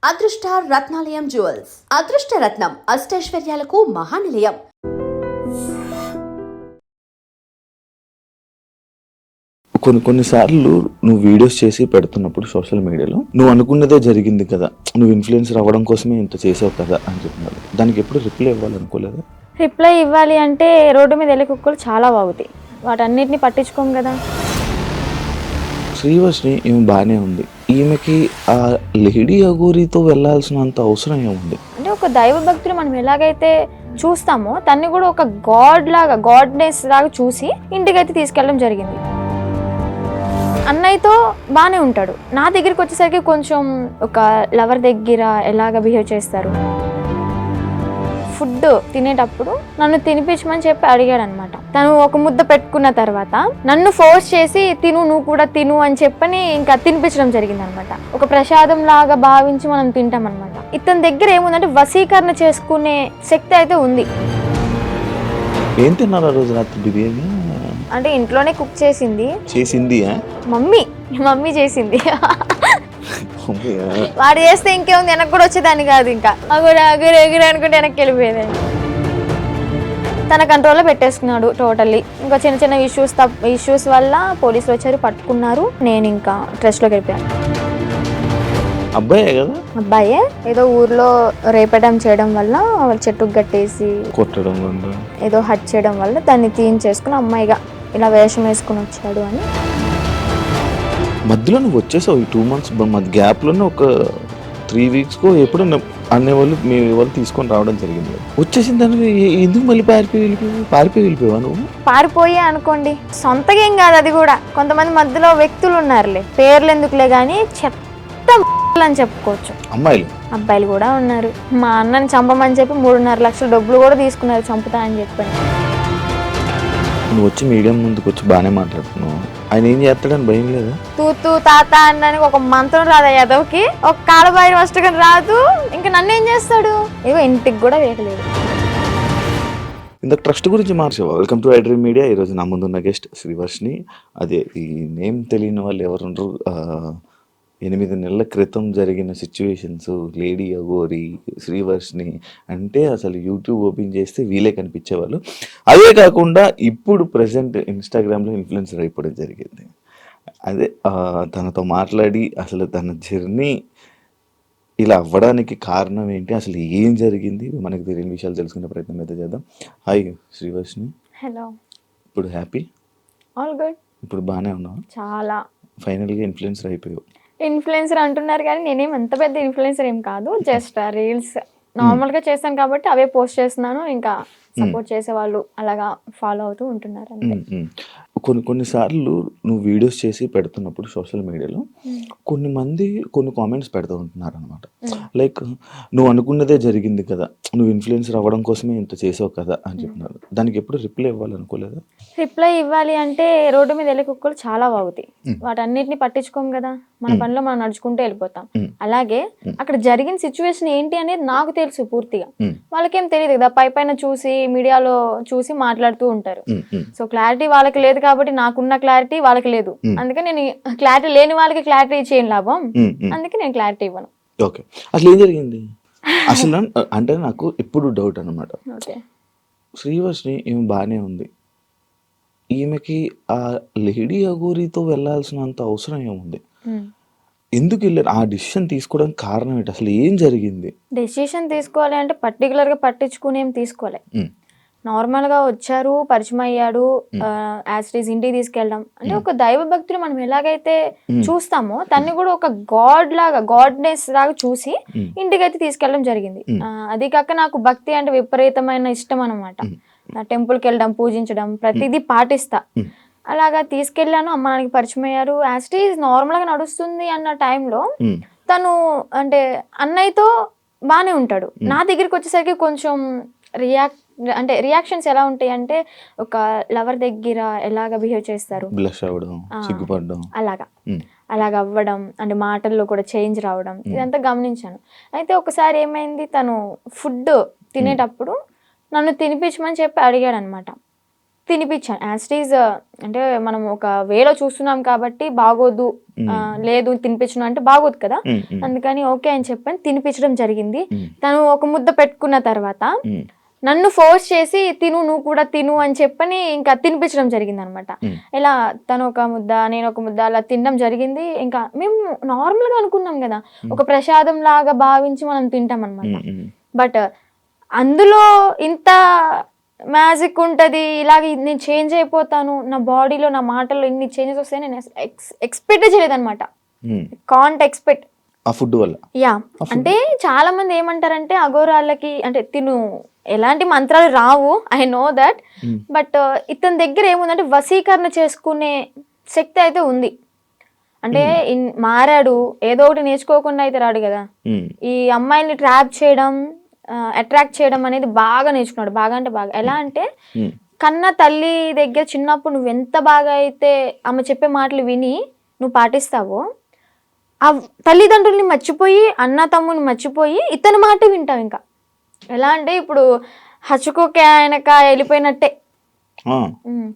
అదృష్ట రత్నాలయం జ్యువెల్స్ అదృష్ట రత్నం అష్టైశ్వర్యాలకు మహానిలయం. కొన్నిసార్లు నువ్వు వీడియోస్ చేసి పెడుతున్నప్పుడు సోషల్ మీడియాలో నువ్వు అనుకున్నదే జరిగింది కదా, నువ్వు ఇన్ఫ్లుయెన్సర్ అవ్వడం కోసమే ఇంత చేసావు కదా అని చెప్తున్నారు. దానికి ఎప్పుడు రిప్లై ఇవ్వాలనుకోలేదా? రిప్లై ఇవ్వాలి అంటే రోడ్డు మీద వెళ్ళే కుక్కలు చాలా బాగుతాయి, వాటన్నిటిని పట్టించుకోం కదా. శ్రీవర్షిని ఈమె బాగానే ఉంది, ఈమెకి ఆ లేడీ అఘోరితో వెళ్ళాల్సినంత అవసరం ఏముంది? అంటే ఒక దైవ భక్తులు మనం ఎలాగైతే చూస్తామో తన్ని కూడా ఒక గాడ్నెస్ లాగా చూసి ఇంటికైతే తీసుకెళ్ళడం జరిగింది. అన్నయ్యతో బాగానే ఉంటాడు, నా దగ్గరికి వచ్చేసరికి కొంచెం ఒక లవర్ దగ్గర ఎలాగ బిహేవ్ చేస్తారు. ఫుడ్ తినేటప్పుడు నన్ను తినిపించమని చెప్పి అడిగాడు అనమాట. తను ఒక ముద్ద పెట్టుకున్న తర్వాత నన్ను ఫోర్స్ చేసి నువ్వు కూడా తిను అని చెప్పని ఇంకా తినిపించడం జరిగింది అనమాట. ఒక ప్రసాదం లాగా భావించి మనం తింటాం అనమాట. ఇతని దగ్గర ఏముందంటే వశీకరణ చేసుకునే శక్తి అయితే ఉంది. ఏం తిన్నారు ఆ రోజు రాత్రి? బిర్యానీ అంటే ఇంట్లోనే కుక్ చేసింది మమ్మీ చేసింది. వాడు చేస్తే ఇంకేముంది, వెనక్కి కూడా వచ్చేదాన్ని కాదు, ఇంకా అగురు అనుకుంటే వెనక్కి వెళ్ళిపోయేదాన్ని. తన కంట్రోల్లో పెట్టేసుకున్నాడు టోటల్లీ. ఇంకా చిన్న చిన్న ఇష్యూస్ వల్ల పోలీసులు వచ్చారు, పట్టుకున్నారు. నేను ఇంకా ట్రస్ట్లోకి వెళ్ళిపోయాను. అబ్బాయే ఏదో ఊర్లో రేపడం చేయడం వల్ల చెట్టుకు కట్టేసి కొట్టడం ఏదో హట్ చేయడం వల్ల దాన్ని తీయించేసుకుని అమ్మాయిగా ఇలా వేషం వేసుకుని వచ్చాడు అని. మధ్యలో నువ్వు వచ్చేసావు ఈ 2 months మధ్య గ్యాప్లోనే ఒక 3 weeks ఎప్పుడు అనేవాళ్ళు మీ వాళ్ళు తీసుకొని రావడం జరిగింది. వచ్చేసిన దానికి ఎందుకు మళ్ళీ పారిపోయి వెళ్ళిపోయావా నువ్వు? పారిపోయే అనుకోండి, సొంతగా ఏం కాదు అది కూడా. కొంతమంది మధ్యలో వ్యక్తులు ఉన్నారులే, పేర్లు ఎందుకులే కానీ చెత్త అని చెప్పుకోవచ్చు. అబ్బాయిలు కూడా ఉన్నారు. మా అన్నని చంపమని చెప్పి 3.5 లక్షల డబ్బులు కూడా తీసుకున్నారు చంపుతా అని చెప్పని. నువ్వు వచ్చి మీడియం ముందుకు వచ్చి బాగానే మాట్లాడుతున్నావు, ఆయన ఏం చేస్తాడని భయం లేదా? తూ తాత అన్నానికి ఒక మంత్రం రాదా యాదవ్కి, ఒక కాలబాయి వస్తుగా రాదు, ఇంకా నన్ను ఏం చేస్తాడు? ఏవో ఇంటికి కూడా వేయలేదు. ఇంత ట్రస్ట్ గురించి మార్చావా? Welcome to iDream media. ఈరోజు నా ముందున్న గెస్ట్ శ్రీవర్షిని. అదే ఈ నేమ్ తెలియని వాళ్ళు ఎవరుండరు. 8 నెలల క్రితం జరిగిన సిచ్యువేషన్స్, లేడీ అఘోరి, శ్రీవర్షిని అంటే అసలు యూట్యూబ్ ఓపెన్ చేస్తే వీలే కనిపించేవాళ్ళు. అదే కాకుండా ఇప్పుడు ప్రజెంట్ ఇన్స్టాగ్రామ్లో ఇన్ఫ్లుయెన్సర్ అయిపోవడం జరిగింది. అదే తనతో మాట్లాడి అసలు తన జర్నీ ఇలా అవ్వడానికి కారణం ఏంటి, అసలు ఏం జరిగింది, మనకు తెలియని విషయాలు తెలుసుకునే ప్రయత్నం అయితే చేద్దాం. హాయ్ శ్రీవర్షిని. హలో. ఇప్పుడు హ్యాపీ? All good. ఇప్పుడు బాగానే ఉన్నావు? చాలా. ఫైనల్గా ఇన్ఫ్లుయెన్సర్ అయిపోయావు. ఇన్ఫ్లుయెన్సర్ అంటున్నారు కానీ నేనేం అంత పెద్ద ఇన్ఫ్లుయెన్సర్ ఏం కాదు, జస్ట్ రీల్స్ నార్మల్గా చేస్తాను కాబట్టి అవే పోస్ట్ చేస్తున్నాను. ఇంకా సపోర్ట్ చేసే వాళ్ళు అలాగా ఫాలో అవుతూ ఉంటున్నారు అంతే. కొన్నిసార్లు నువ్వు వీడియోస్ చేసి పెడుతున్నప్పుడు సోషల్ మీడియాలో కొన్ని కామెంట్స్ పెడుతూ ఉంటున్నారు అనమాట. లైక్ నువ్వు అనుకున్నదే జరిగింది కదా, నువ్వు ఇన్ఫ్లుయెన్సర్ అవ్వడం కోసమే ఇంత చేసావు కదా అని చెప్తున్నారు. దానికి ఎప్పుడు రిప్లై ఇవ్వాలనుకోలేదా? రిప్లై ఇవ్వాలి అంటే రోడ్డు మీద వెళ్ళే కుక్కలు చాలా బాగుతాయి, వాటన్నిటిని పట్టించుకోం కదా. మన పనిలో మనం నడుచుకుంటూ వెళ్ళిపోతాం. అలాగే అక్కడ జరిగిన సిచ్యువేషన్ ఏంటి అనేది నాకు తెలుసు పూర్తిగా, వాళ్ళకేం తెలియదు కదా. పైన చూసి మీడియాలో చూసి మాట్లాడుతూ ఉంటారు. సో క్లారిటీ వాళ్ళకి లేదు కాబట్టి నాకున్న క్లారిటీ వాళ్ళకి లేదు. అందుకే నేను క్లారిటీ లేని వాళ్ళకి క్లారిటీ చేయను లాభం, అందుకే నేను క్లారిటీ ఇవ్వను. ఓకే, అసలు ఏం జరిగింది అసలు అంటే నాకు ఎప్పుడు డౌట్ అనమాట. శ్రీవర్షిని ఈమె బాగానే ఉంది, ఈమెకి ఆ లేడీ అఘోరితో వెళ్ళాల్సినంత అవసరం ఏముంది? ఎందుకు వెళ్ళారు? ఆ డిసిషన్ తీసుకోవడానికి కారణం ఏంటి? అసలు ఏం జరిగింది? డెసిషన్ తీసుకోవాలి అంటే పర్టికులర్గా పట్టించుకుని ఏం తీసుకోవాలి. నార్మల్గా వచ్చారు, పరిచయం అయ్యాడు, యాజ్ ఇంటికి తీసుకెళ్ళడం. అంటే ఒక దైవ భక్తులు మనం ఎలాగైతే చూస్తామో తన్ని కూడా ఒక గాడ్నెస్ లాగా చూసి ఇంటికైతే తీసుకెళ్ళడం జరిగింది. అది కాక నాకు భక్తి అంటే విపరీతమైన ఇష్టం అనమాట. టెంపుల్కి వెళ్ళడం, పూజించడం, ప్రతిదీ పాటిస్తా. అలాగా తీసుకెళ్ళాను, అమ్మ నాన్నకి పరిచయం అయ్యారు, యాజ్ నార్మల్గా నడుస్తుంది అన్న టైంలో తను అంటే అన్నయ్యతో బాగానే ఉంటాడు. నా దగ్గరికి వచ్చేసరికి కొంచెం రియాక్షన్స్ ఎలా ఉంటాయి అంటే ఒక లవర్ దగ్గర ఎలాగ బిహేవ్ చేస్తారు, అలాగ అవ్వడం, అంటే మాటల్లో కూడా చేంజ్ రావడం, ఇదంతా గమనించాను. అయితే ఒకసారి ఏమైంది, తను ఫుడ్ తినేటప్పుడు నన్ను తినిపించమని చెప్పి అడిగాడు అనమాట. తినిపించాను యాస్టీజ్. అంటే మనం ఒక వేలో చూస్తున్నాం కాబట్టి బాగోదు, లేదు తినిపించను అంటే బాగోదు కదా, అందుకని ఓకే అని చెప్పని తినిపించడం జరిగింది. తను ఒక ముద్ద పెట్టుకున్న తర్వాత నన్ను ఫోర్స్ చేసి తిను, నువ్వు కూడా తిను అని చెప్పని ఇంకా తినిపించడం జరిగింది అనమాట. ఇలా తను ఒక ముద్ద నేను ఒక ముద్ద అలా తినడం జరిగింది. ఇంకా మేము నార్మల్గా అనుకున్నాం కదా, ఒక ప్రసాదం లాగా భావించి మనం తింటాం అనమాట. బట్ అందులో ఇంత మ్యాజిక్ ఉంటుంది, ఇలాగ నేను చేంజ్ అయిపోతాను, నా బాడీలో నా మాటల్లో ఇన్ని చేంజెస్ వస్తాయి నేను ఎక్స్పెక్ట్ చేయలేదన్నమాట. కాంట్ ఎక్స్పెక్ట్ ఆ ఫుడ్ వల్ల. యా, అంటే చాలా మంది ఏమంటారంటే అఘోరాలకి అంటే తిను ఎలాంటి మంత్రాలు రావు, ఐ నో దట్, బట్ ఇతని దగ్గర ఏముందంటే వశీకరణ చేసుకునే శక్తి అయితే ఉంది. అంటే మారాడు, ఏదో ఒకటి నేర్చుకోకుండా అయితే రాడు కదా. ఈ అమ్మాయిల్ని ట్రాప్ చేయడం, అట్రాక్ట్ చేయడం అనేది బాగా నేర్చుకున్నాడు. బాగా అంటే బాగా. ఎలా అంటే కన్న తల్లి దగ్గర చిన్నప్పుడు నువ్వు ఎంత బాగా అయితే ఆమె చెప్పే మాటలు విని నువ్వు పాటిస్తావో, ఆ తల్లిదండ్రుల్ని మర్చిపోయి అన్న తమ్ముని మర్చిపోయి ఇతని మాట వింటావు. ఇంకా ఎలా అంటే ఇప్పుడు హచ్చుకోకే ఆయనక వెళ్ళిపోయినట్టే,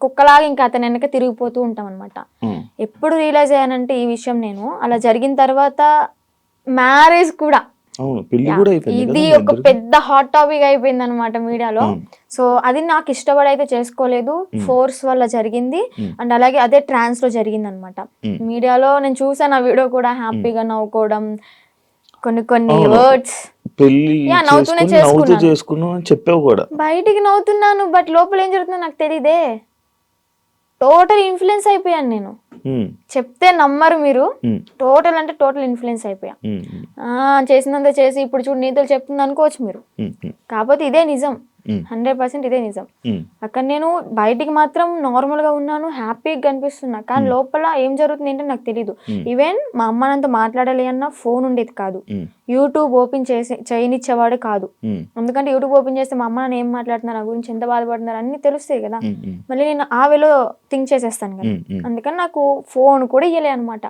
కుక్కలాగా ఇంకా అతని వెనక తిరిగిపోతూ ఉంటాం అనమాట. ఎప్పుడు రియలైజ్ అయ్యానంటే ఈ విషయం నేను అలా జరిగిన తర్వాత మ్యారేజ్ కూడా ఇది ఒక పెద్ద హాట్ టాపిక్ అయిపోయింది అనమాట మీడియాలో. సో అది నాకు ఇష్టపడి అయితే చేసుకోలేదు, ఫోర్స్ వల్ల జరిగింది. అండ్ అలాగే అదే ట్రాన్స్ లో జరిగింది అనమాట. మీడియాలో నేను చూసాను ఆ వీడియో కూడా, హ్యాపీగా నవ్వుకోవడం, కొన్ని వర్డ్స్ నవ్వుతూనే చేసుకున్నాను, బయటికి నవ్వుతున్నాను, బట్ లోపల ఏం జరుగుతుందో నాకు తెలియదే. టోటల్ ఇన్ఫ్లుయెన్స్ అయిపోయాను నేను, చెప్తే నమ్మరు మీరు. టోటల్ అంటే టోటల్ ఇన్ఫ్లుయెన్స్ అయిపోయా. చేసినంత చేసి ఇప్పుడు చూడు నీతులు చెప్తుంది అనుకోవచ్చు మీరు, కాకపోతే ఇదే నిజం, 100% ఇదే నిజం. అక్కడ నేను బయటికి మాత్రం నార్మల్ గా ఉన్నాను, హ్యాపీగా కనిపిస్తున్నా, కానీ లోపల ఏం జరుగుతుంది ఏంటో నాకు తెలీదు. ఈవెన్ మా అమ్మ నాతో మాట్లాడాలి అన్న ఫోన్ ఉండేది కాదు, యూట్యూబ్ ఓపెన్ చేయనిచ్చేవాడు కాదు. ఎందుకంటే యూట్యూబ్ ఓపెన్ చేస్తే మా అమ్మ నాన్న ఏం మాట్లాడుతున్నారు, నా గురించి ఎంత బాధపడుతున్నారు అన్ని తెలుస్తాయి కదా. మళ్ళీ నేను ఆ వేలో థింక్ చేసేస్తాను కదా, అందుకని నాకు ఫోన్ కూడా ఇయ్యలే అనమాట.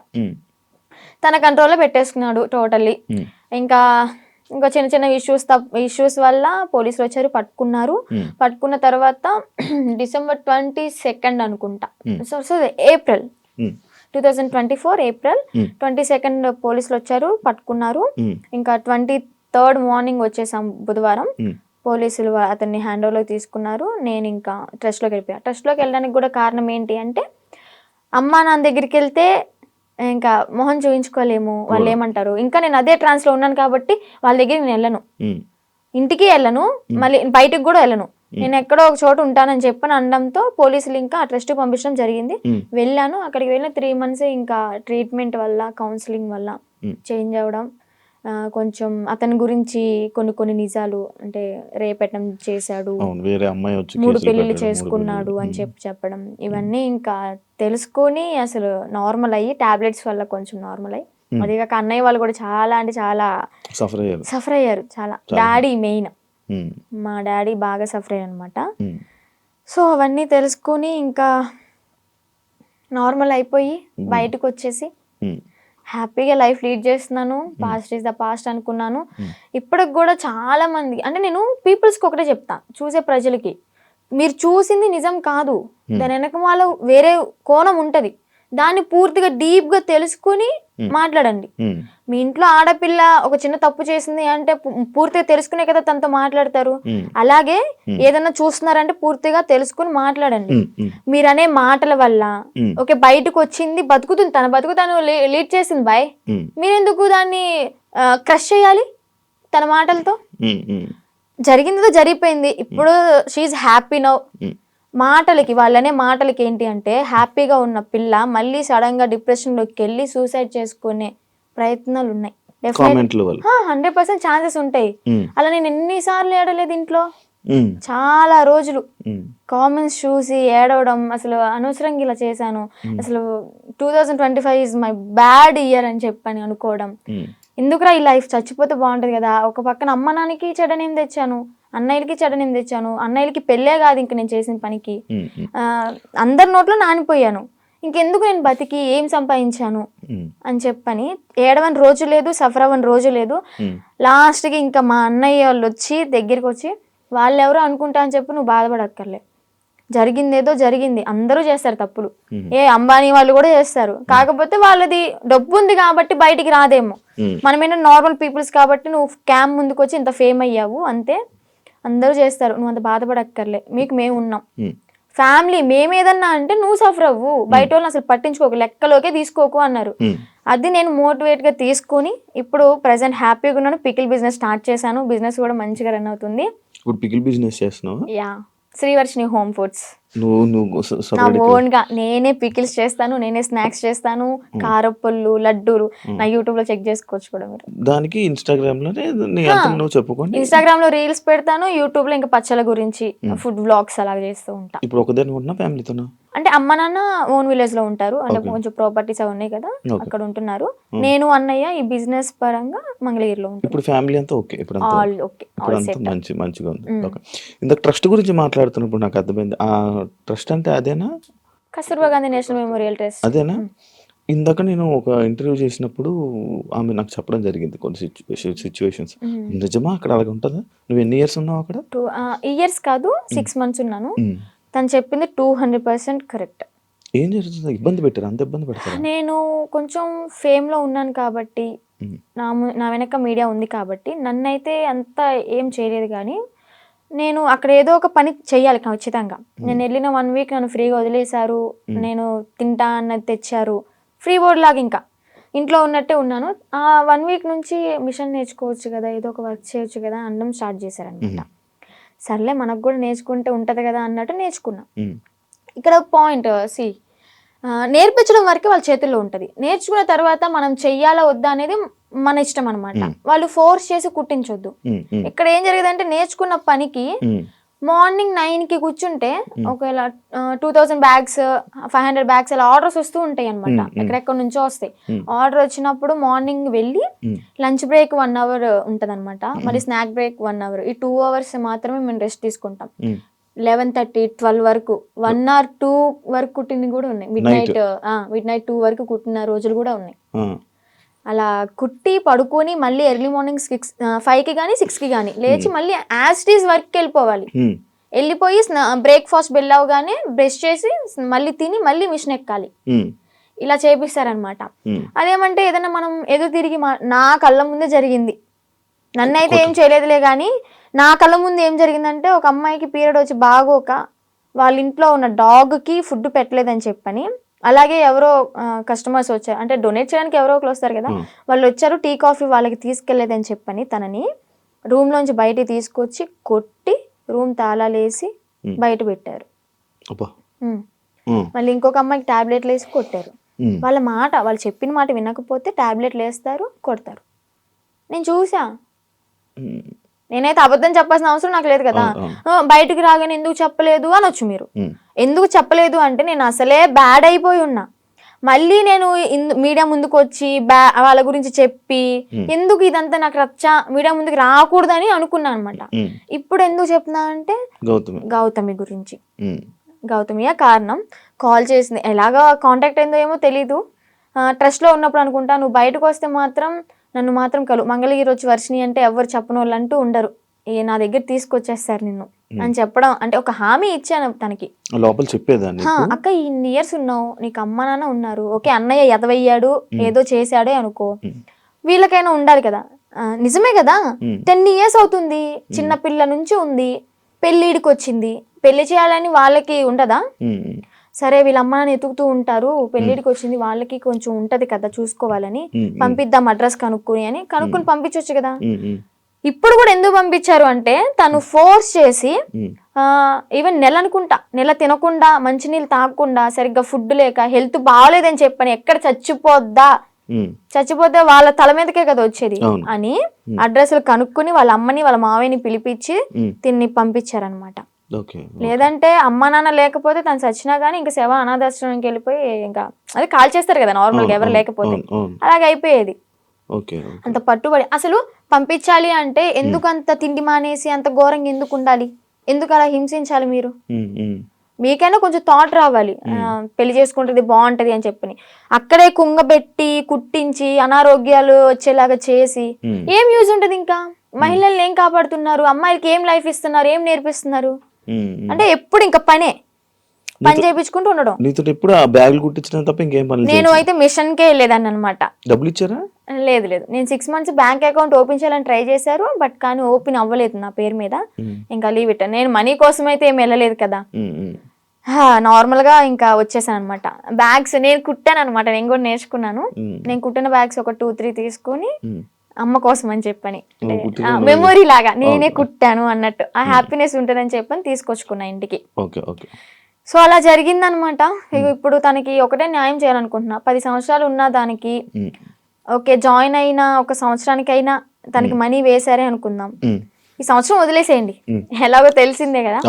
తన కంట్రోల్లో పెట్టేసుకున్నాడు టోటల్లీ. ఇంకా చిన్న చిన్న ఇష్యూస్ వల్ల పోలీసులు వచ్చారు, పట్టుకున్నారు. పట్టుకున్న తర్వాత December 22 అనుకుంటా, ఏప్రిల్ 2024 ఏప్రిల్ 22 పోలీసులు వచ్చారు, పట్టుకున్నారు. ఇంకా 23rd మార్నింగ్ వచ్చేసాం బుధవారం. పోలీసులు అతన్ని హ్యాండ్ ఓవర్లోకి తీసుకున్నారు. నేను ఇంకా ట్రస్ట్లోకి వెళ్ళిపోయా. ట్రస్ట్లోకి వెళ్ళడానికి కూడా కారణం ఏంటి అంటే, అమ్మా నాన్న దగ్గరికి వెళ్తే ఇంకా మొహం చూయించుకోలేము, వాళ్ళు ఏమంటారు. ఇంకా నేను అదే ట్రాన్స్లో ఉన్నాను కాబట్టి వాళ్ళ దగ్గర నేను వెళ్ళను, ఇంటికి వెళ్ళను, మళ్ళీ బయటకు కూడా వెళ్ళను, నేను ఎక్కడో ఒక చోట ఉంటానని చెప్పని అనడంతో పోలీసులు ఇంకా ఆ ట్రస్ట్కి పంపించడం జరిగింది. వెళ్ళాను. అక్కడికి వెళ్ళిన 3 months ఇంకా ట్రీట్మెంట్ వల్ల, కౌన్సిలింగ్ వల్ల చేంజ్ అవ్వడం, కొంచెం అతని గురించి కొన్ని నిజాలు, అంటే రేపెట్టడం చేశాడు, 3 పెళ్లిళ్ళు చేసుకున్నాడు అని చెప్పడం, ఇవన్నీ ఇంకా తెలుసుకొని అసలు నార్మల్ అయ్యి, టాబ్లెట్స్ వల్ల కొంచెం నార్మల్ అయ్యి, అదిగాక అన్నయ్య వాళ్ళు కూడా చాలా అంటే చాలా సఫర్ అయ్యారు. చాలా డాడీ మెయిన్, మా డాడీ బాగా సఫర్ అయ్యారు అనమాట. సో అవన్నీ తెలుసుకొని ఇంకా నార్మల్ అయిపోయి బయటకు వచ్చేసి హ్యాపీగా లైఫ్ లీడ్ చేస్తున్నాను. పాస్ట్ ఈజ్ ద పాస్ట్ అనుకున్నాను. ఇప్పటికి కూడా చాలా మంది, అంటే నేను పీపుల్స్కి ఒకటే చెప్తా, చూసే ప్రజలకి, మీరు చూసింది నిజం కాదు, దాని వెనక వాళ్ళు వేరే కోణం ఉంటది, దాన్ని పూర్తిగా డీప్ గా తెలుసుకుని మాట్లాడండి. మీ ఇంట్లో ఆడపిల్ల ఒక చిన్న తప్పు చేసింది అంటే పూర్తిగా తెలుసుకునే కదా తనతో మాట్లాడతారు. అలాగే ఏదైనా చూస్తున్నారంటే పూర్తిగా తెలుసుకుని మాట్లాడండి. మీరనే మాటల వల్ల ఓకే బయటకు వచ్చింది, బతుకుతుంది, తన బతుకు తను లీడ్ చేసింది బాయ్, మీరెందుకు దాన్ని క్రష్ చేయాలి తన మాటలతో? జరిగిందో జరిగిపోయింది, ఇప్పుడు షీఈ్ హ్యాపీ నౌ. మాటలకి, వాళ్ళనే మాటలకి ఏంటి అంటే, హ్యాపీగా ఉన్న పిల్ల మళ్ళీ సడన్ గా డిప్రెషన్ లోకి వెళ్ళి సూసైడ్ చేసుకునే ప్రయత్నాలు ఉన్నాయి. 100% ఛాన్సెస్ ఉంటాయి. అలా నేను ఎన్నిసార్లు ఏడలేదు ఇంట్లో, చాలా రోజులు కామెంట్స్ చూసి ఏడవడం, అసలు అనవసరంగా ఇలా చేశాను, అసలు 2025 ఈజ్ మై బ్యాడ్ ఇయర్ అని చెప్పని అనుకోవడం, ఎందుకురా ఈ లైఫ్, చచ్చిపోతే బాగుంటది కదా. ఒక పక్కన అమ్మ నాన్నకి చెడనేం తెచ్చాను, అన్నయ్యలకి చెడనేం తెచ్చాను, అన్నయ్యలకి పెళ్ళే కాదు ఇంక నేను చేసిన పనికి, అందరి నోట్లో నానిపోయాను, ఇంకెందుకు నేను బతికి ఏం సంపాదించాను అని చెప్పని ఏడవని రోజు లేదు, సఫర్ అవ్వని రోజు లేదు. లాస్ట్కి ఇంకా మా అన్నయ్య వాళ్ళు వచ్చి దగ్గరికి వచ్చి, వాళ్ళెవరో అనుకుంటా అని చెప్పి నువ్వు బాధపడక్కర్లే, జరిగిందేదో జరిగింది, అందరూ చేస్తారు తప్పులు, అంబానీ వాళ్ళు కూడా చేస్తారు, కాకపోతే వాళ్ళది డబ్బు ఉంది కాబట్టి బయటికి రాదేమో. మనమేనా నార్మల్ పీపుల్స్ కాబట్టి నువ్వు క్యామ్ ముందుకు వచ్చి ఇంత ఫేమ్ అయ్యావు అంతే, అందరూ చేస్తారు, నువ్వు అంత బాధపడక్కర్లే, మీకు మేము ఉన్నాం. ఫ్యామిలీ మేమేదన్నా అంటే నువ్వు సఫర్ అవ్వు, బయట వాళ్ళని అసలు పట్టించుకోకు, లెక్కలోకే తీసుకోకు అన్నారు. అది నేను మోటివేట్ గా తీసుకుని ఇప్పుడు ప్రెసెంట్ హ్యాపీగా ఉన్నాను. పికిల్ బిజినెస్ స్టార్ట్ చేశాను, బిజినెస్ కూడా మంచిగా రన్ అవుతుంది. ఇప్పుడు పికిల్ బిజినెస్ చేస్తున్నావు? Yeah, Srivarshini home foods. నువ్వు నా ఓన్ గా నేనే పికిల్స్ చేస్తాను, నేనే స్నాక్స్ చేస్తాను, కారపళ్ళు, లడ్డూలు. నా యూట్యూబ్ లో చెక్ చేసుకోవచ్చు కూడా మీరు. దానికి ఇన్స్టాగ్రామ్ లోనే నువ్వు చెప్పుకోండి. ఇన్స్టాగ్రామ్ లో రీల్స్ పెడతాను, యూట్యూబ్ లో ఇంకా పచ్చల గురించి ఫుడ్ వ్లాగ్స్ అలాగే చేస్తూ ఉంటా. ఇప్పుడు ఒకదాని ఉంటున్నా ఫ్యామిలీతోనా? అంటే అమ్మ నాన్న ఓన్ విలేజ్ లో ఉంటారు, అంటే కొంచెం ప్రాపర్టీస్ అవి ఉన్నాయి కదా, అక్కడ ఉంటున్నారు. నేను అన్నయ్య ఈ బిజినెస్ పరంగా మంగళగిరిలో ఉంటాను. ఇప్పుడు ఫ్యామిలీ అంతా ఓకే? ఇప్పుడు ఆల్ ఓకే, మంచిగా ఉంది. ఓకే. ఇందాక ట్రస్ట్ గురించి మాట్లాడుతున్నప్పుడు నాకు అర్థమైంది, ఆ ట్రస్ట్ అంటే అదేనా? Kasturba Gandhi national memorial trust. అదేనా? ఇందాక నేను ఒక ఇంటర్వ్యూ చేసినప్పుడు ఆమె నాకు చెప్పడం జరిగింది కొన్ని సిచ్యువేషన్స్. నిజమా అక్కడ అలాగే ఉంటుందా? నువ్వు ఎన్ని ఇయర్స్ ఉన్నావు అక్కడ? 2 ఇయర్స్ కాదు, 6 months ఉన్నాను. తను చెప్పింది 200% కరెక్ట్. ఏం జరుగుతుంది? ఇబ్బంది పెట్టారు? అంత ఇబ్బంది పెడతారు? నేను కొంచెం ఫేమ్ లో ఉన్నాను కాబట్టి, నా వెనక మీడియా ఉంది కాబట్టి నన్నైతే అంత ఏం చేయలేదు. కానీ నేను అక్కడ ఏదో ఒక పని చెయ్యాలి ఖచ్చితంగా. నేను వెళ్ళిన 1 week నన్ను ఫ్రీగా వదిలేశారు, నేను తింటా అన్నది తెచ్చారు, ఫ్రీ బోర్డ్ లాగా ఇంకా ఇంట్లో ఉన్నట్టే ఉన్నాను. ఆ 1 week నుంచి మిషన్ నేర్చుకోవచ్చు కదా, ఏదో ఒక వర్క్ చేయొచ్చు కదా అనడం స్టార్ట్ చేశారనమాట. సర్లే మనకు కూడా నేర్చుకుంటే ఉంటది కదా అన్నట్టు నేర్చుకున్నా. ఇక్కడ పాయింట్ నేర్పించడం వరకే వాళ్ళ చేతుల్లో ఉంటది, నేర్చుకున్న తర్వాత మనం చెయ్యాలా వద్దా అనేది మన ఇష్టం అనమాట. వాళ్ళు ఫోర్స్ చేసి కుట్టించొద్దు. ఇక్కడ ఏం జరిగేదంటే నేర్చుకున్న పనికి మార్నింగ్ 9కి కూర్చుంటే ఒకవేళ 2000 bags 500 bags అలా ఆర్డర్స్ వస్తూ ఉంటాయి అనమాట, ఎక్కడెక్కడ నుంచో వస్తాయి. ఆర్డర్ వచ్చినప్పుడు మార్నింగ్ వెళ్ళి లంచ్ బ్రేక్ 1 hour ఉంటది అనమాట, మళ్ళీ స్నాక్ బ్రేక్ 1 hour, ఈ 2 hours మాత్రమే మేము రెస్ట్ తీసుకుంటాం. 11:30 12 వరకు 1 or 2 వరకు కుట్టినవి కూడా ఉన్నాయి. మిడ్ నైట్ 2 వరకు కుట్టిన రోజులు కూడా ఉన్నాయి. అలా కుట్టి పడుకొని మళ్ళీ ఎర్లీ మార్నింగ్ 5కి కానీ 6కి కానీ లేచి మళ్ళీ యాజ్ ఇట్ ఈస్ వర్క్కి వెళ్ళిపోవాలి. వెళ్ళిపోయి బ్రేక్ఫాస్ట్ బెల్ అవగానే బ్రష్ చేసి మళ్ళీ తిని మళ్ళీ మిషన్ ఎక్కాలి. ఇలా చేపిస్తారనమాట. అదేమంటే ఏదైనా మనం ఎదురు తిరిగి నా కళ్ళ ముందే జరిగింది, నన్నైతే ఏం చేయలేదులే కానీ నా కళ్ళ ముందు ఏం జరిగిందంటే ఒక అమ్మాయికి పీరియడ్ వచ్చి బాగోక వాళ్ళ ఇంట్లో ఉన్న డాగ్కి ఫుడ్ పెట్టలేదని చెప్పని, అలాగే ఎవరో కస్టమర్స్ వచ్చారు, అంటే డొనేట్ చేయడానికి ఎవరో ఒకరు వస్తారు కదా, వాళ్ళు వచ్చారు, టీ కాఫీ వాళ్ళకి తీసుకెళ్లేదని చెప్పని తనని రూమ్ లోంచి బయటికి తీసుకొచ్చి కొట్టి రూమ్ తాళాలేసి బయట పెట్టారు. మళ్ళీ ఇంకొక అమ్మాయికి టాబ్లెట్లు వేసి కొట్టారు. వాళ్ళు చెప్పిన మాట వినకపోతే టాబ్లెట్లు వేస్తారు, కొడతారు. నేను చూసా. నేనైతే అబద్ధం చెప్పాల్సిన అవసరం నాకు లేదు కదా, బయటకు రాగానే ఎందుకు చెప్పలేదు అనొచ్చు మీరు. ఎందుకు చెప్పలేదు అంటే నేను అసలే బ్యాడ్ అయిపోయి ఉన్నా, మళ్ళీ నేను మీడియా ముందుకు వచ్చి వాళ్ళ గురించి చెప్పి ఎందుకు ఇదంతా నాకు మీడియా ముందుకు రాకూడదని అనుకున్నా అనమాట. ఇప్పుడు ఎందుకు చెప్తున్నా అంటే గౌతమి గురించి. గౌతమియా కారణం. కాల్ చేసింది, ఎలాగా కాంటాక్ట్ అయిందో ఏమో తెలీదు, ట్రస్ట్ లో ఉన్నప్పుడు అనుకుంటా. నువ్వు బయటకు వస్తే మాత్రం నన్ను మాత్రం మంగళగిరి వచ్చి వర్షిని అంటే ఎవరు చెప్పని వాళ్ళు అంటూ ఉండరు, నా దగ్గర తీసుకొచ్చేస్తారు నిన్ను అని చెప్పడం, అంటే ఒక హామీ ఇచ్చాను తనకి. లోపల చెప్పేదాన్ని, అక్క ఇన్ని ఇయర్స్ ఉన్నావు, నీకు అమ్మ నాన్న ఉన్నారు, ఓకే అన్నయ్య ఎదవయ్యాడు ఏదో చేశాడే అనుకో, వీళ్ళకైనా ఉండాలి కదా. నిజమే కదా, 10 years అవుతుంది, చిన్న పిల్ల నుంచి ఉంది, పెళ్ళిడికి వచ్చింది, పెళ్లి చేయాలని వాళ్ళకి ఉండదా? సరే వీళ్ళ అమ్మ నాన్న ఎతుకుతూ ఉంటారు, పెళ్లిడికి వచ్చింది, వాళ్ళకి కొంచెం ఉంటది కదా చూసుకోవాలని, పంపిద్దాం అడ్రస్ కనుక్కుని పంపించవచ్చు కదా. ఇప్పుడు కూడా ఎందుకు పంపించారు అంటే తను ఫోర్స్ చేసి, ఈవెన్ నెల తినకుండా మంచినీళ్ళు తాగకుండా సరిగ్గా ఫుడ్ లేక హెల్త్ బాగోలేదని చెప్పని ఎక్కడ చచ్చిపోతే వాళ్ళ తల మీదకే కదా వచ్చేది అని అడ్రస్లు కనుక్కుని వాళ్ళ అమ్మని వాళ్ళ మావయ్యని పిలిపించి తిన్ని పంపించారనమాట. లేదంటే అమ్మ నాన్న లేకపోతే తను చచ్చినా గానీ ఇంకా శవ అనాథాశ్రమానికి వెళ్ళిపోయి ఇంకా అది కాల్ చేస్తారు కదా నార్మల్ గా ఎవరు లేకపోతే, అలాగే అయిపోయేది. అంత పట్టుబడి అసలు పంపించాలి అంటే ఎందుకు అంత తిండి మానేసి అంత ఘోరంగా ఎందుకు ఉండాలి, ఎందుకు అలా హింసించాలి? మీరు మీకైనా కొంచెం థాట్ రావాలి, పెళ్లి చేసుకుంటుంది బాగుంటది అని చెప్పని. అక్కడే కుంగబెట్టి కుట్టించి అనారోగ్యాలు వచ్చేలాగా చేసి ఏం యూజ్ ఉంటది? ఇంకా మహిళల్ని ఏం కాపాడుతున్నారు? అమ్మాయిలకి ఏం లైఫ్ ఇస్తున్నారు? ఏం నేర్పిస్తున్నారు? అంటే ఎప్పుడు ఇంకా పనే, పని చేయించుకుంటూ ఉండడం. నీతో ఎప్పుడు ఆ బ్యాగులు కుట్టించడం తప్ప ఇంకేం పని నేను అయితే మిషన్కే వెళ్ళేదాన్ని అనమాట. డబ్బులు ఇచ్చారా? లేదు లేదు, నేను 6 months బ్యాంక్ అకౌంట్ ఓపెన్ చేయాలని ట్రై చేశారు, బట్ కానీ ఓపెన్ అవ్వలేదు నా పేరు మీద. ఇంకా లీవ్ ఇట్. నేను మనీ కోసం అయితే ఏం వెళ్ళలేదు కదా, నార్మల్ గా ఇంకా వచ్చేసాను అనమాట. బ్యాగ్స్ నేను కుట్టాను అనమాట, నేను కూడా నేర్చుకున్నాను. నేను కుట్టిన బ్యాగ్స్ ఒక 2-3 తీసుకొని అమ్మ కోసం అని చెప్పని, మెమొరీ లాగా నేనే కుట్టాను అన్నట్టు ఆ హ్యాపీనెస్ ఉంటుందని చెప్పని తీసుకొచ్చుకున్నా ఇంటికి. సో అలా జరిగిందనమాట. ఇప్పుడు తనకి ఒకటే న్యాయం చేయాలనుకుంటున్నా. 10 సంవత్సరాలు ఉన్న దానికి ఓకే, జాయిన్ అయిన 1 సంవత్సరానికైనా తనకి మనీ వేసారే అనుకుందాం. ఈ సంవత్సరం వదిలేసేయండి, ఎలాగో తెలిసిందే కదా.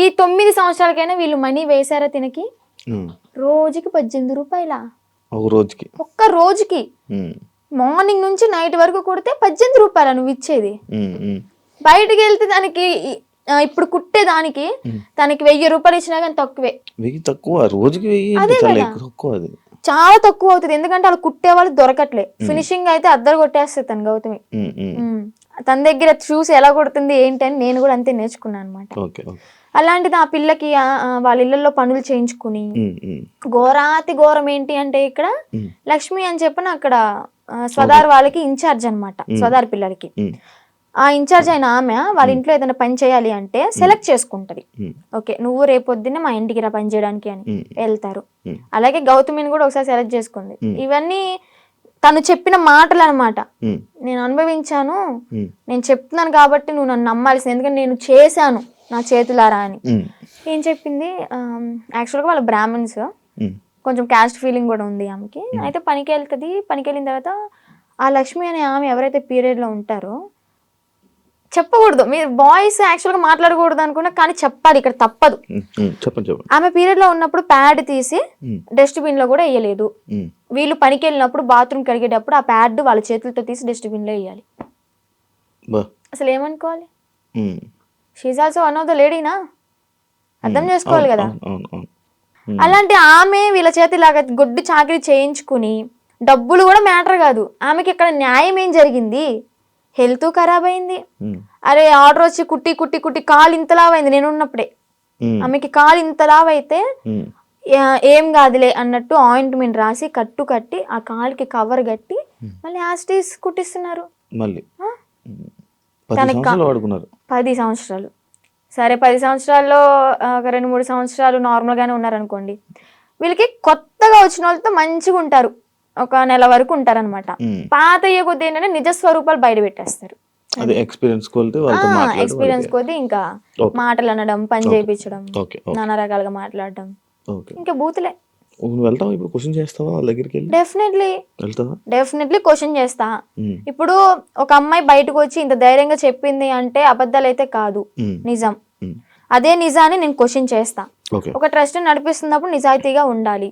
ఈ 9 సంవత్సరాలకైనా వీళ్ళు మనీ వేసారా తినకి? రోజుకి 18 రూపాయల ఒక్క రోజుకి. మార్నింగ్ నుంచి నైట్ వరకు కొడితే 18 రూపాయల నువ్వు ఇచ్చేది. బయటకు వెళ్తే దానికి ఇప్పుడు కుట్టే దానికి తనకి 1000 రూపాయలు ఇచ్చినా కానీ తక్కువే. చాలా తక్కువ అవుతుంది, ఎందుకంటే వాళ్ళు కుట్టే వాళ్ళు దొరకట్లే. ఫినిషింగ్ అయితే అద్దరు కొట్టేస్తుంది తను గౌతమి. తన దగ్గర చూసి ఎలా కొడుతుంది ఏంటి అని నేను కూడా అంతే నేర్చుకున్నాను అనమాట. అలాంటిది ఆ పిల్లకి వాళ్ళ ఇళ్లలో పనులు చేయించుకుని, ఘోరాతి ఘోరం ఏంటి అంటే ఇక్కడ లక్ష్మి అని చెప్పిన అక్కడ స్వదార్ వాళ్ళకి ఇన్ఛార్జ్ అనమాట, స్వదార్ పిల్లలకి. ఆ ఇన్ఛార్జ్ అయిన ఆమె వాళ్ళ ఇంట్లో ఏదైనా పని చేయాలి అంటే సెలెక్ట్ చేసుకుంటది. ఓకే, నువ్వు రేపొద్దున్నే మా ఇంటికి రా పని చేయడానికి అని వెళ్తారు. అలాగే గౌతమిని కూడా ఒకసారి సెలెక్ట్ చేసుకుంది. ఇవన్నీ తను చెప్పిన మాటలు అనమాట. నేను అనుభవించాను, నేను చెప్తున్నాను కాబట్టి నువ్వు నన్ను నమ్మాల్సింది, ఎందుకంటే నేను చేశాను నా చేతులారా అని. ఏం చెప్పింది, యాక్చువల్గా వాళ్ళ బ్రాహ్మణ్స్, కొంచెం క్యాస్ట్ ఫీలింగ్ కూడా ఉంది ఆమెకి. అయితే పనికి వెళ్తుంది. పనికి వెళ్ళిన తర్వాత ఆ లక్ష్మి అనే ఆమె ఎవరైతే పీరియడ్లో ఉంటారో, చెప్పకూడదు, మీరు బాయ్స్ యాక్చువల్గా మాట్లాడకూడదు అనుకున్నా, కానీ చెప్పాలి, ఇక్కడ తప్పదు. ఆమె పీరియడ్ లో ఉన్నప్పుడు ప్యాడ్ తీసి డస్ట్బిన్ లో కూడా వేయలేదు. వీళ్ళు పనికి వెళ్ళినప్పుడు బాత్రూమ్ కడిగేటప్పుడు ఆ ప్యాడ్ వాళ్ళ చేతులతో తీసి డస్ట్బిన్ లో వేయాలి. అసలు ఏమనుకోవాలి? She also one of the లేడీనా, అర్థం చేసుకోవాలి కదా. అలాంటి ఆమె వీళ్ళ చేతి ఇలాగ గొడ్డు చాకరీ చేయించుకుని, డబ్బులు కూడా మ్యాటర్ కాదు ఆమెకి. ఇక్కడ న్యాయం ఏం జరిగింది? హెల్త్ ఖరాబ్ అయింది. అరే ఆర్డర్ వచ్చి కుట్టి కుట్టి కుట్టి కాలు ఇంతలావైంది. నేను ఉన్నప్పుడే ఆమెకి కాలు ఇంతలావైతే ఏం కాదులే అన్నట్టు ఆయింట్మెంట్ రాసి కట్టు కట్టి ఆ కాలుకి కవర్ కట్టి మళ్ళీ యాస్టీస్ కుట్టిస్తున్నారు. 10 సంవత్సరాలు. సరే 10 సంవత్సరాల్లో ఒక 2-3 సంవత్సరాలు నార్మల్ గానే ఉన్నారనుకోండి. వీళ్ళకి కొత్తగా వచ్చిన వాళ్ళతో మంచిగా ఉంటారు, ఒక నెల వరకు ఉంటారనమాట. పాత అయ్యే కొద్ది ఏంటంటే నిజ స్వరూపాలు బయట పెట్టేస్తారు. ఎక్స్పీరియన్స్ కొద్ది ఇంకా మాటలు అనడం, పని చేయించడం, నానా రకాలుగా మాట్లాడడం, ఇంకా బూతులే. డెఫినెట్లీ క్వశ్చన్ చేస్తా. ఇప్పుడు ఒక అమ్మాయి బయటకు వచ్చి ఇంత ధైర్యంగా చెప్పింది అంటే అబద్ధాలు అయితే కాదు, నిజం. అదే నిజాన్ని నేను క్వశ్చన్ చేస్తా. ఒక ట్రస్ట్ నడిపిస్తున్నప్పుడు నిజాయితీగా ఉండాలి.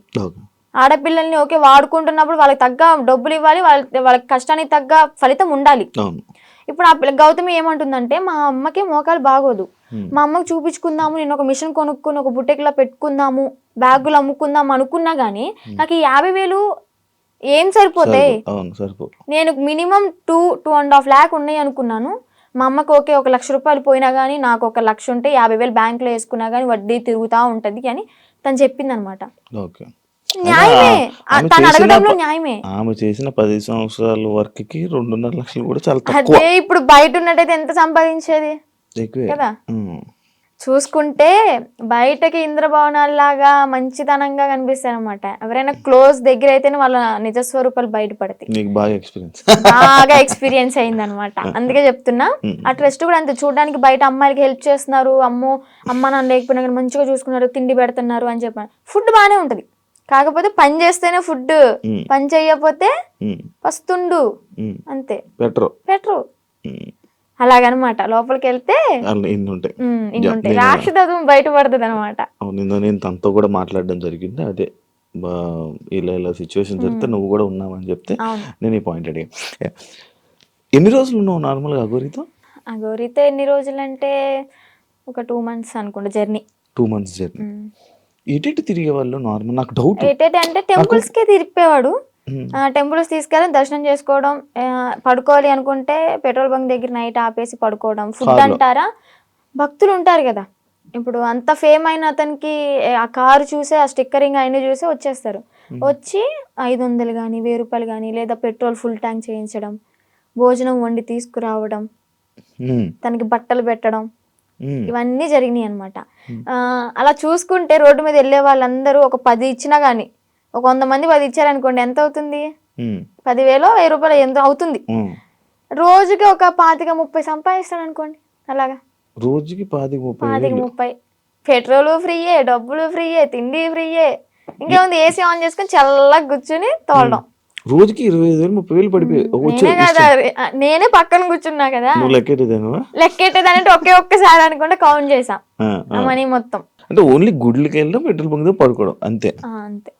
ఆడపిల్లల్ని ఓకే వాడుకుంటున్నప్పుడు వాళ్ళకి తగ్గ డబ్బులు ఇవ్వాలి, వాళ్ళకి కష్టానికి తగ్గ ఫలితం ఉండాలి. ఇప్పుడు ఆ పిల్ల గౌతమి ఏమంటుందంటే, మా అమ్మకి మోకాలు బాగోదు, మా అమ్మకి చూపించుకుందాము, నేను ఒక మిషన్ కొనుక్కుని ఒక బుట్టెక్లా పెట్టుకుందాము, బ్యాగులు అమ్ముకుందాం అనుకున్నా గానీ నాకు ఈ 50,000 ఏం సరిపోతాయి? నేను మినిమం 2.5 lakh ఉన్నాయి అనుకున్నాను. మా అమ్మకి ఓకే 1 లక్ష రూపాయలు పోయినా గానీ నాకు 1 లక్ష ఉంటే 50,000 బ్యాంకులో వేసుకున్నా గానీ వడ్డీ తిరుగుతా ఉంటది అని తను చెప్పింది అనమాట. న్యాయమే, తను అడగడంలో న్యాయమే. ఆమె చేసిన 10 సంవత్సరాల వర్క్ కి 2.5 లక్షలు కూడా చాలా తక్కువ. అదే ఇప్పుడు బయట ఉన్నట్టయితే ఎంత సంపాదించేది కదా. చూసుకుంటే బయటకి ఇంద్రభవనాల్లాగా మంచితనంగా కనిపిస్తాయి అనమాట. ఎవరైనా క్లోజ్ దగ్గర అయితేనే వాళ్ళ నిజ స్వరూపాలు బయటపడతాయి. బాగా ఎక్స్పీరియన్స్ అయింది అనమాట. అందుకే చెప్తున్నా, ఆ ట్రస్ట్ కూడా అంతే. చూడడానికి బయట అమ్మాయిలకి హెల్ప్ చేస్తున్నారు, అమ్మ నాన్న లేకపోయినా కానీ మంచిగా చూసుకున్నారు, తిండి పెడుతున్నారు అని చెప్పాను. ఫుడ్ బాగానే ఉంటది, కాకపోతే పని చేస్తేనే ఫుడ్, పని చెయ్యకపోతే పస్తుండు అంతే, పెట్రో అలాగనమాట. లోపలికి వెళ్తే ఇన్ని ఉంటాయి, రాక్షసత్వం బయటపడుతుంది అనమాట. నేను తనతో కూడా మాట్లాడడం జరిగింది. అదే ఇలా సిచ్యువేషన్ జరిగితే నువ్వు కూడా ఉన్నావని చెప్తే నేను ఈ పాయింట్ అడిగా. ఎన్ని రోజులు ఉన్నావు నార్మల్గా అఘోరితో? అఘోరితో ఎన్ని రోజులు అంటే ఒక 2 months అనుకుంటా జర్నీ. 2 months journey. ఎటు తిరిగే వాళ్ళు నార్మల్? నాకు డౌట్, అంటే టెంపుల్స్ కే తిరిగిపోయేవాడు. టెంపుల్స్ తీసుకెళ్ళి దర్శనం చేసుకోవడం, పడుకోవాలి అనుకుంటే పెట్రోల్ బంక్ దగ్గర నైట్ ఆపేసి పడుకోవడం. ఫుడ్ అంటారా, భక్తులు ఉంటారు కదా, ఇప్పుడు అంత ఫేమ్ అయిన అతనికి ఆ కారు చూసే ఆ స్టిక్కరింగ్ అయిన చూసే వచ్చేస్తారు. వచ్చి 500 కానీ 1000 రూపాయలు కానీ లేదా పెట్రోల్ ఫుల్ ట్యాంక్ చేయించడం, భోజనం వండి తీసుకురావడం, తనకి బట్టలు పెట్టడం, ఇవన్నీ జరిగినాయి అనమాట. అలా చూసుకుంటే రోడ్డు మీద వెళ్ళే వాళ్ళందరూ ఒక 10 ఇచ్చినా కానీ, ఒక 100 మంది 10 ఇచ్చారనుకోండి, ఎంత అవుతుంది? 10,000 1000 రూపాయలు ఎంత అవుతుంది? రోజుకి ఒక 25-30 సంపాదిస్తాడు అనుకోండి. అలాగా రోజుకి 25-30 పెట్రోల్ ఫ్రీయే, డబ్బులు ఫ్రీయే, తిండి ఫ్రీయే, ఇంకేముంది ఏసీ ఆన్ చేసుకుని చల్లగా కూర్చుని తోలడం. రోజుకి 25,000 30,000 పడిపోయి నేనే కదా, నేనే పక్కన కూర్చున్నా కదా. లెక్కెట్టేదానంటే ఒక్కసారి అనుకుంటే కౌంట్ చేసా మనీ మొత్తం. అంటే ఓన్లీ గుడ్లకి వెళ్ళడం, పెట్రోల్ బంక్ పడుకోవడం అంతే. అంతే.